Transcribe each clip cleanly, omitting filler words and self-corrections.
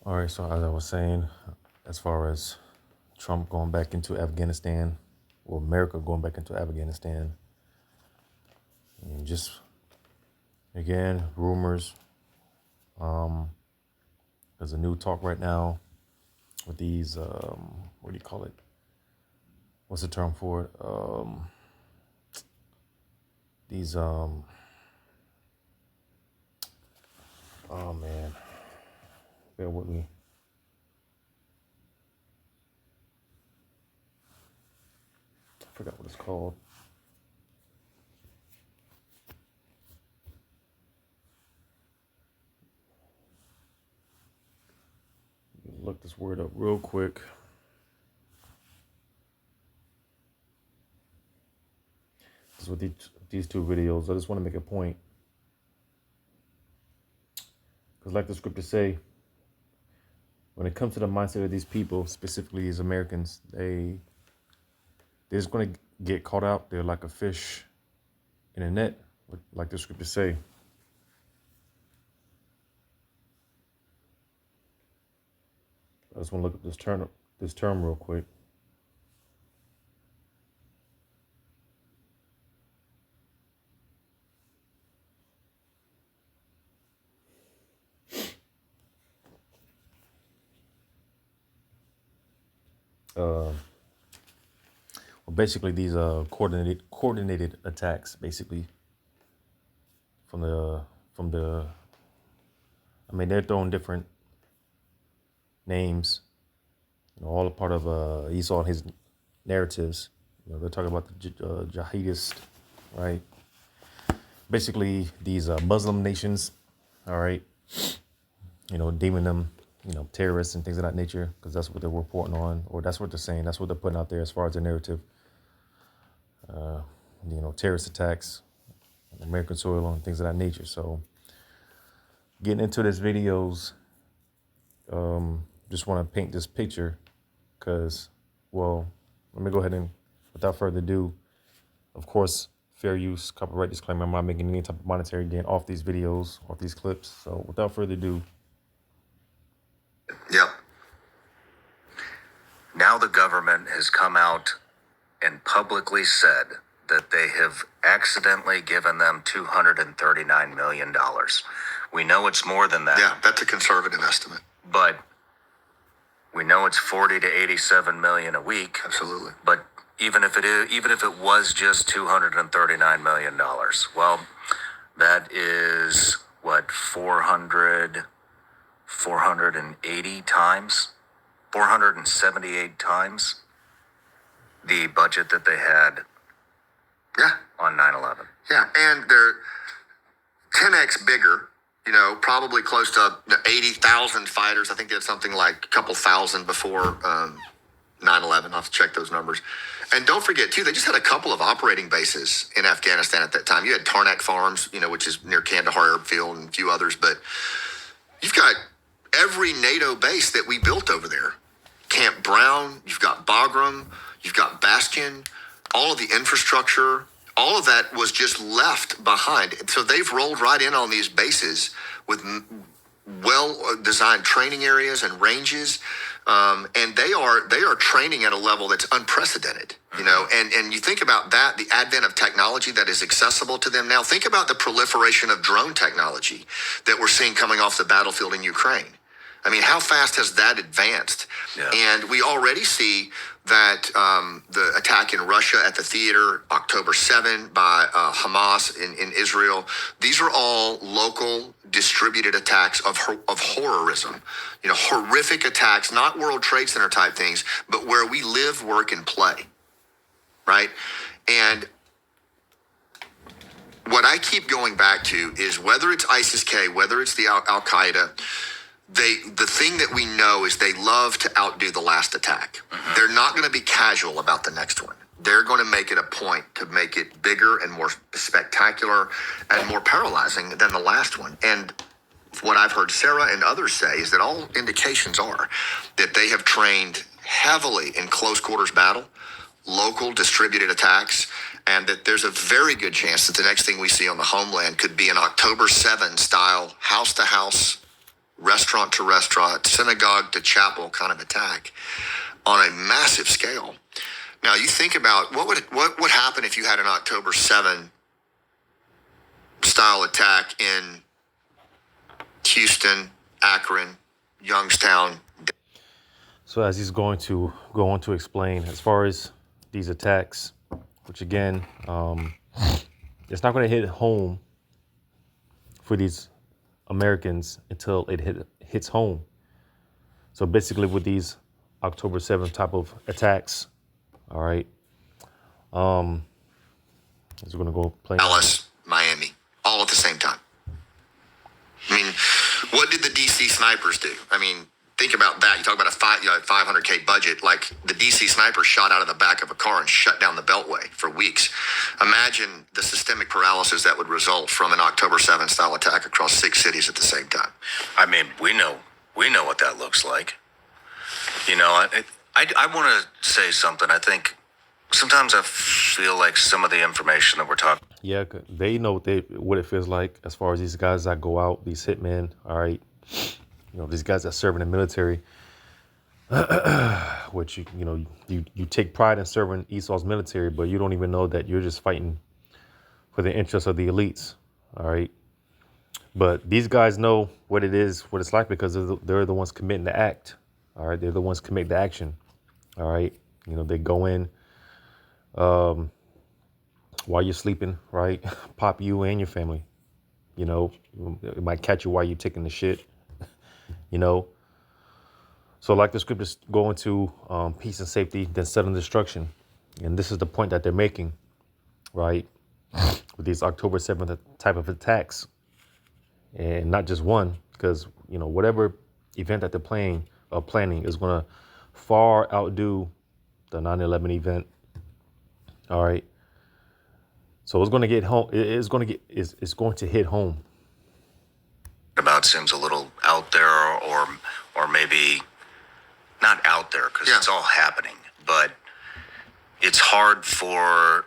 All right, so as I was saying, as far as Trump going back into Afghanistan, or America going back into Afghanistan, and just again rumors. There's a new talk right now with these. What do you call it? What's the term for it? These. Oh man, bear with me. I forgot what it's called. Look this word up real quick. This is with these two videos. I just want to make a point. Because like the scriptures say, when it comes to the mindset of these people, specifically these Americans, they're just going to get caught out. They're like a fish in a net, like the scriptures say. I just want to look up this term real quick. Well, basically these coordinated attacks, basically from the. I mean, they're throwing different names, all a part of Esau and his narratives. They're talking about the jihadist, right? Basically, these Muslim nations, all right, deeming them, terrorists and things of that nature, because that's what they're reporting on, or that's what they're saying. That's what they're putting out there as far as the narrative. Terrorist attacks on American soil and things of that nature. So, getting into this videos, just want to paint this picture, because, well, let me go ahead and, without further ado, of course, fair use, copyright disclaimer. I'm not making any type of monetary gain off these videos, off these clips. So without further ado. Yep. Now the government has come out and publicly said that they have accidentally given them $239 million. We know it's more than that. Yeah, that's a conservative estimate. But we know it's 40 to 87 million a week. Absolutely. But even if it was just $239 million, well, that is what, 480 times, 478 times the budget that they had. Yeah. On 9/11. Yeah, and they're 10x bigger. Probably close to 80,000 fighters. I think they had something like a couple thousand before 9/11. I'll have to check those numbers. And don't forget, too, they just had a couple of operating bases in Afghanistan at that time. You had Tarnak Farms, which is near Kandahar Airfield, and a few others. But you've got every NATO base that we built over there. Camp Brown, you've got Bagram, you've got Bastion, all of the infrastructure, all of that was just left behind. So they've rolled right in on these bases with well-designed training areas and ranges, and they are training at a level that's unprecedented. And you think about that, the advent of technology that is accessible to them now. Think about the proliferation of drone technology that we're seeing coming off the battlefield in Ukraine. I mean, how fast has that advanced? Yeah. And we already see that the attack in Russia at the theater, October 7, by Hamas in Israel, these are all local distributed attacks of horrorism. Horrific attacks, not World Trade Center type things, but where we live, work, and play, right? And what I keep going back to is whether it's ISIS-K, whether it's the Al-Qaeda, the thing that we know is they love to outdo the last attack. Mm-hmm. They're not going to be casual about the next one. They're going to make it a point to make it bigger and more spectacular and more paralyzing than the last one. And what I've heard Sarah and others say is that all indications are that they have trained heavily in close quarters battle, local distributed attacks, and that there's a very good chance that the next thing we see on the homeland could be an October 7 style house-to-house restaurant to restaurant, synagogue to chapel kind of attack on a massive scale. Now you think about what would happen if you had an October 7 style attack in Houston, Akron, Youngstown. So as he's going to go on to explain, as far as these attacks, which again, it's not going to hit home for these Americans until it hits home. So basically with these October 7th type of attacks, all right, as we're going to go play Dallas, Miami, all at the same time. I mean, what did the DC snipers do? I mean, think about that. You talk about a 500K budget. Like the DC snipers shot out of the back of a car and shut down the Beltway for weeks. Imagine the systemic paralysis that would result from an October 7 style attack across 6 cities at the same time. I mean, we know what that looks like. You know, I want to say something. I think sometimes I feel like some of the information that we're talking. Yeah, they know what it feels like as far as these guys that go out, these hitmen, all right, you know, these guys that serve in the military, which, you take pride in serving Esau's military, but you don't even know that you're just fighting for the interests of the elites, all right? But these guys know what it is, what it's like, because they're the ones committing the act, all right? They're the ones commit the action, all right? You know, they go in, while you're sleeping, right? Pop you and your family. You know, it might catch you while you're taking the shit, you know. So like the scriptures go into peace and safety, then sudden destruction. And this is the point that they're making, right? With these October 7th type of attacks. And not just one, because, you know, whatever event that they're planning is going to far outdo the 9/11 event. All right. So it's going to get home. It's going to hit home. About seems a little out there, or maybe not out there because it's all happening. But it's hard for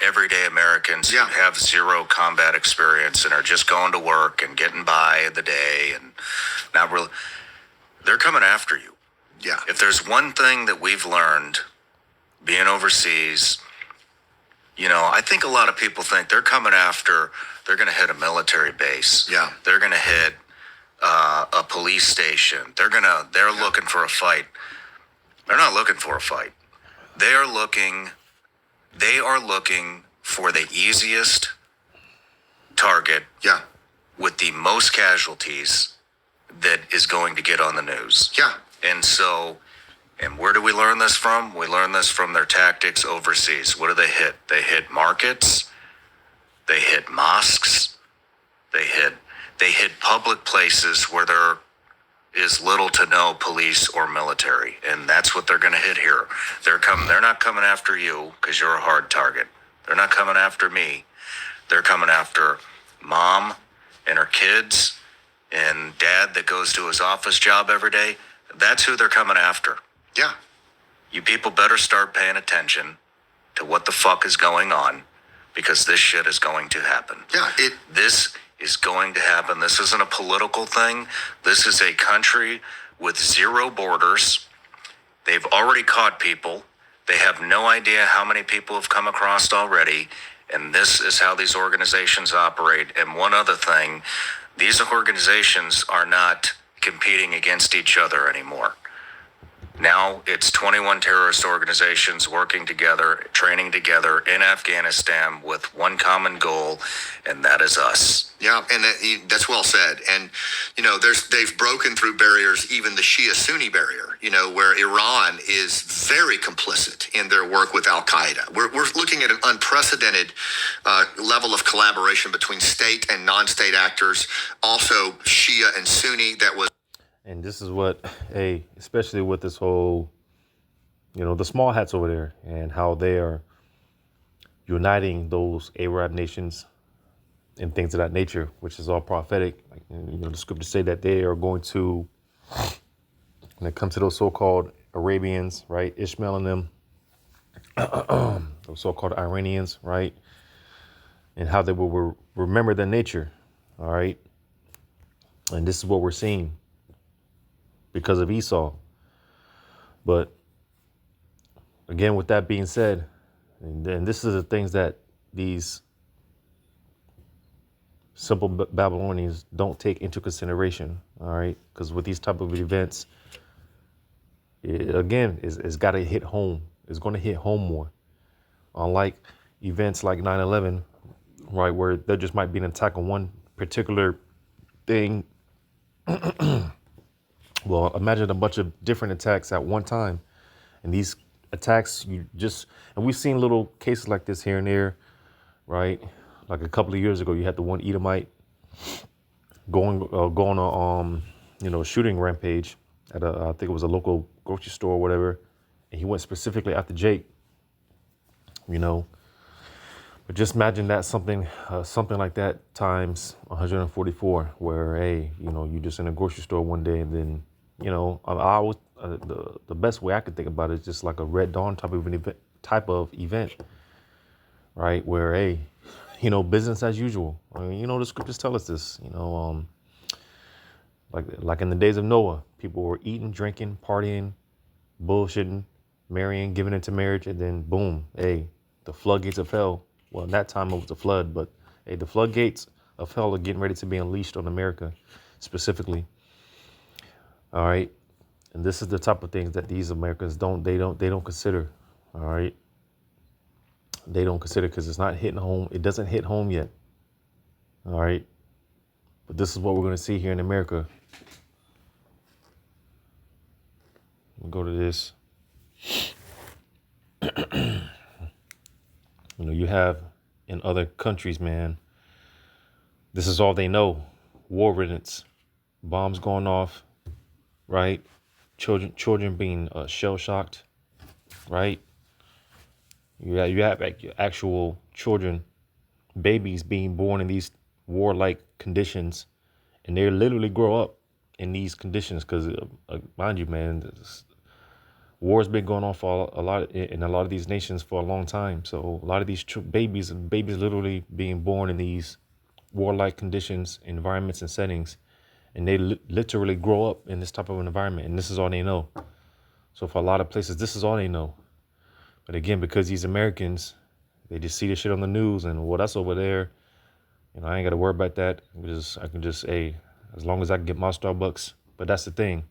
everyday Americans who have zero combat experience and are just going to work and getting by the day and not really. They're coming after you. Yeah. If there's one thing that we've learned being overseas, you know, I think a lot of people think they're going to hit a military base. Yeah. They're going to hit a police station. They're looking for a fight. They're not looking for a fight. They are looking for the easiest target with the most casualties that is going to get on the news. Yeah. And where do we learn this from? We learn this from their tactics overseas. What do they hit? They hit markets. They hit mosques. They hit public places where there is little to no police or military. And that's what they're going to hit here. They're not coming after you because you're a hard target. They're not coming after me. They're coming after mom and her kids and dad that goes to his office job every day. That's who they're coming after. Yeah. You people better start paying attention to what the fuck is going on, because this shit is going to happen. Yeah. This is going to happen. This isn't a political thing. This is a country with zero borders. They've already caught people. They have no idea how many people have come across already. And this is how these organizations operate. And one other thing, these organizations are not competing against each other anymore. Now it's 21 terrorist organizations working together, training together in Afghanistan with one common goal, and that is us. Yeah, and that's well said. And, you know, they've broken through barriers, even the Shia-Sunni barrier, you know, where Iran is very complicit in their work with Al-Qaeda. We're looking at an unprecedented level of collaboration between state and non-state actors, also Shia and Sunni that was. And this is what, especially with this whole, you know, the small hats over there and how they are uniting those Arab nations and things of that nature, which is all prophetic. Like, you know, the scriptures say that they are going to, when it comes to those so-called Arabians, right, Ishmael and them, those so-called Iranians, right, and how they will remember their nature, All right. And this is what we're seeing because of Esau. But again, with that being said, and this is the things that these simple Babylonians don't take into consideration. All right. Because with these type of events, again, it's got to hit home. It's going to hit home more. Unlike events like 9/11, right, where there just might be an attack on one particular thing. Well, imagine a bunch of different attacks at one time. And these attacks, and we've seen little cases like this here and there, right? Like a couple of years ago, you had the one Edomite going on a shooting rampage at I think it was a local grocery store or whatever. And he went specifically after Jake, But just imagine that something like that times 144, where, hey, you're just in a grocery store one day, and then, I always, the best way I could think about it is just like a Red Dawn type of event, right? Where, hey, business as usual. I mean, the scriptures tell us this, like in the days of Noah, people were eating, drinking, partying, bullshitting, marrying, giving into marriage, and then boom, hey, the floodgates of hell. Well, in that time it was a flood, but hey, the floodgates of hell are getting ready to be unleashed on America specifically. All right. And this is the type of things that these Americans don't consider. All right. They don't consider because it's not hitting home. It doesn't hit home yet. All right. But this is what we're going to see here in America. We'll go to this. You have in other countries, man, this is all they know. War riddance, bombs going off, right? Children being shell shocked, right? You have actual children, babies being born in these warlike conditions, and they literally grow up in these conditions because, mind you, man, war's been going on for a lot of these nations for a long time. So a lot of these babies literally being born in these warlike conditions, environments, and settings, and they literally grow up in this type of environment, and this is all they know. So for a lot of places, this is all they know. But again, because these Americans, they just see this shit on the news, and well, that's over there. I ain't got to worry about that. I can just, hey, as long as I can get my Starbucks. But that's the thing.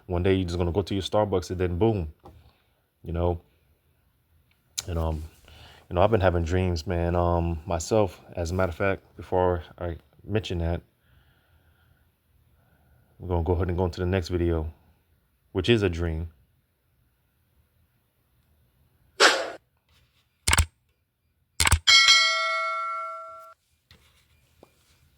One day you're just gonna go to your Starbucks, and then boom, And I've been having dreams, man. Myself, as a matter of fact, before I mention that, we're gonna go ahead and go into the next video, which is a dream.